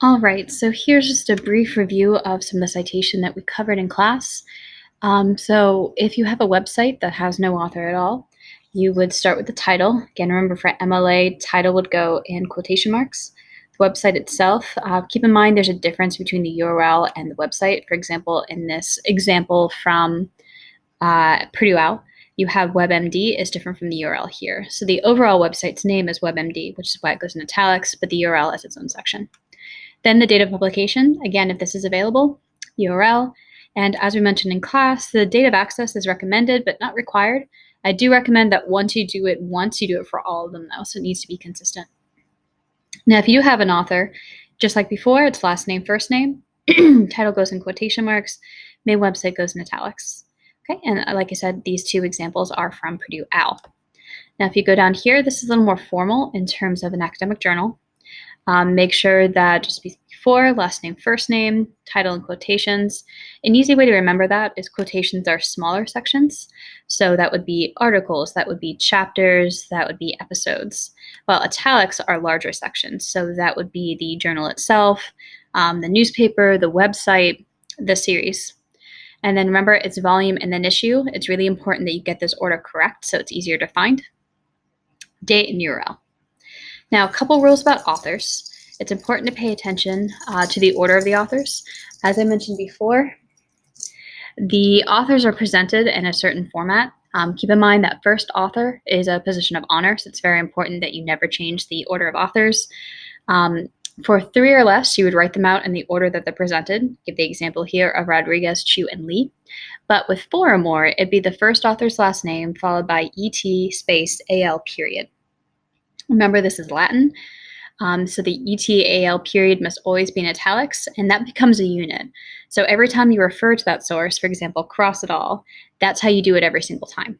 All right, so here's just a brief review of some of the citation that we covered in class. So if you have a website that has no author at all, you would start with the title. Again, remember for MLA, title would go in quotation marks. The website itself, keep in mind there's a difference between the URL and the website. For example, in this example from Purdue OWL, you have WebMD is different from the URL here. So the overall website's name is WebMD, which is why it goes in italics, but the URL has its own section. Then the date of publication, again, if this is available, URL. And as we mentioned in class, the date of access is recommended but not required. I do recommend that once you do it for all of them though, so it needs to be consistent. Now, if you have an author, just like before, it's last name, first name, title goes in quotation marks, main website goes in italics. Okay, and like I said, these two examples are from Purdue OWL. Now, if you go down here, this is a little more formal in terms of an academic journal. Make sure that just before, last name, first name, title, and quotations. An easy way to remember that is quotations are smaller sections. So that would be articles, that would be chapters, that would be episodes. While italics are larger sections. So that would be the journal itself, the newspaper, the website, the series. And then remember, it's volume and then issue. It's really important that you get this order correct so it's easier to find. Date and URL. Now, a couple rules about authors. It's important to pay attention to the order of the authors. As I mentioned before, the authors are presented in a certain format. Keep in mind that first author is a position of honor, so it's very important that you never change the order of authors. For 3 or less, you would write them out in the order that they're presented. Give the example here of Rodriguez, Chu, and Lee. But with 4 or more, it'd be the first author's last name followed by ET space AL period. Remember, this is Latin, so the ETAL period must always be in italics, and that becomes a unit. So every time you refer to that source, for example, cross it all, that's how you do it every single time.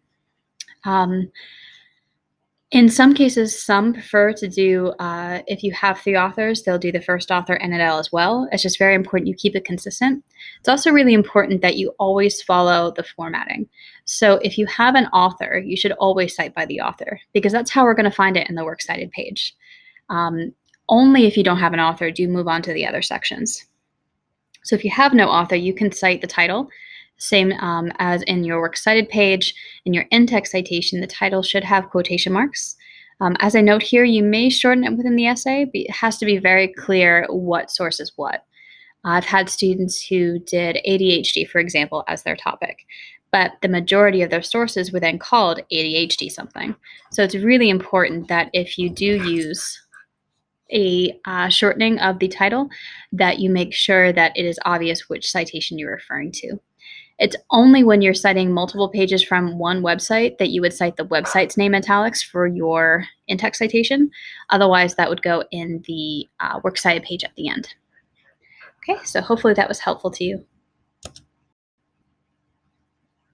In some cases, some prefer to do, if you have 3 authors, they'll do the first author and an L as well. It's just very important you keep it consistent. It's also really important that you always follow the formatting. So if you have an author, you should always cite by the author, because that's how we're going to find it in the works cited page. Only if you don't have an author do you move on to the other sections. So if you have no author, you can cite the title, same as in your works cited page. In your in-text citation, the title should have quotation marks. As I note here, you may shorten it within the essay, but it has to be very clear what source is what. I've had students who did ADHD, for example, as their topic, but the majority of their sources were then called ADHD something. So it's really important that if you do use a shortening of the title, that you make sure that it is obvious which citation you're referring to. It's only when you're citing multiple pages from one website that you would cite the website's name italics for your in-text citation. Otherwise, that would go in the works cited page at the end. Okay, so hopefully that was helpful to you.